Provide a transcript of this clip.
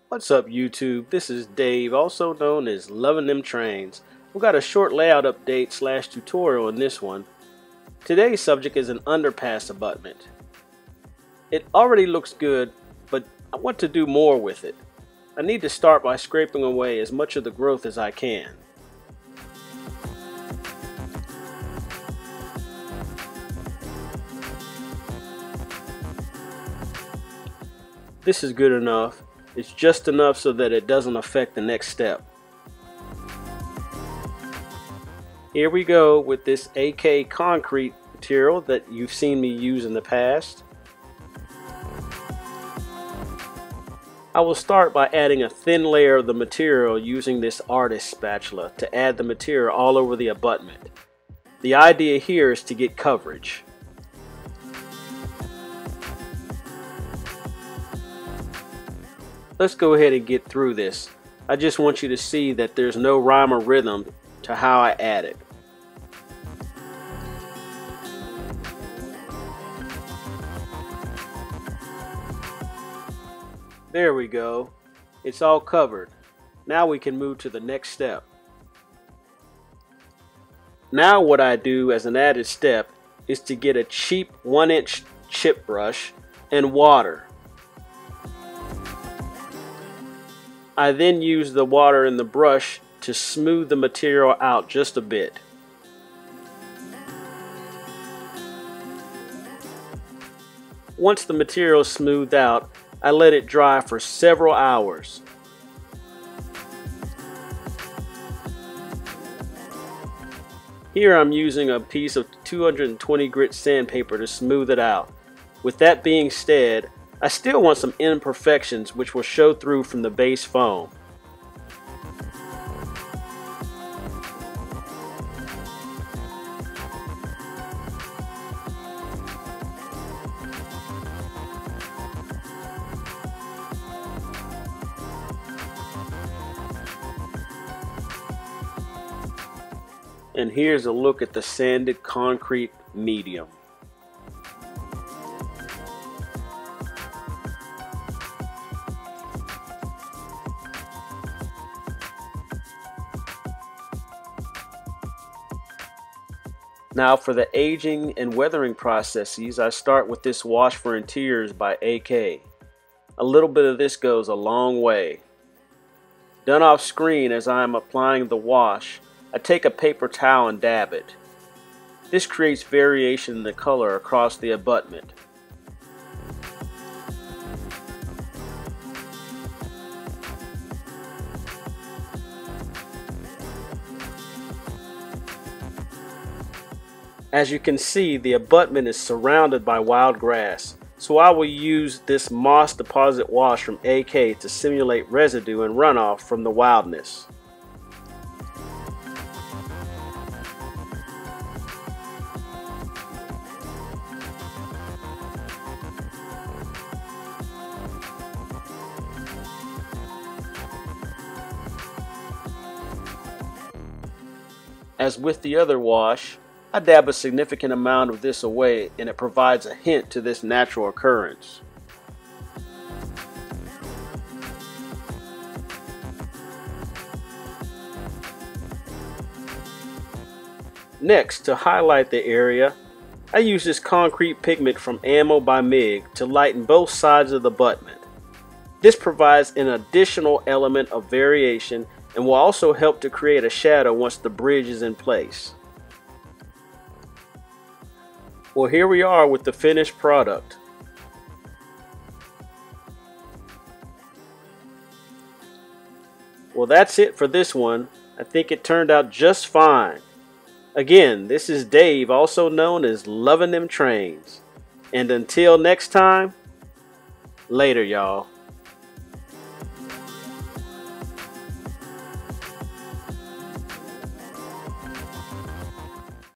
What's up YouTube? This is Dave, also known as Luvindemtrains. We've got a short layout update / tutorial in this one. Today's subject is an underpass abutment. It already looks good, but I want to do more with it. I need to start by scraping away as much of the growth as I can. This is good enough. It's just enough so that it doesn't affect the next step. Here we go with this AK concrete material that you've seen me use in the past. I will start by adding a thin layer of the material using this artist spatula to add the material all over the abutment. The idea here is to get coverage. Let's go ahead and get through this. I just want you to see that there's no rhyme or rhythm to how I add it. There we go. It's all covered. Now we can move to the next step. Now what I do as an added step is to get a cheap 1-inch chip brush and water. I then use the water in the brush to smooth the material out just a bit. Once the material is smoothed out, I let it dry for several hours. Here I'm using a piece of 220 grit sandpaper to smooth it out. With that being said, I still want some imperfections which will show through from the base foam. And here's a look at the sanded concrete medium. Now for the aging and weathering processes, I start with this wash for interiors by AK. A little bit of this goes a long way. Done off screen as I am applying the wash, I take a paper towel and dab it. This creates variation in the color across the abutment. As you can see, the abutment is surrounded by wild grass, so I will use this moss deposit wash from AK to simulate residue and runoff from the wildness. As with the other wash, I dab a significant amount of this away and it provides a hint to this natural occurrence. Next, to highlight the area, I use this concrete pigment from Ammo by MIG to lighten both sides of the abutment. This provides an additional element of variation and will also help to create a shadow once the bridge is in place. Well, here we are with the finished product. Well, that's it for this one. I think it turned out just fine. Again, this is Dave, also known as Luvindemtrains. And until next time, later y'all.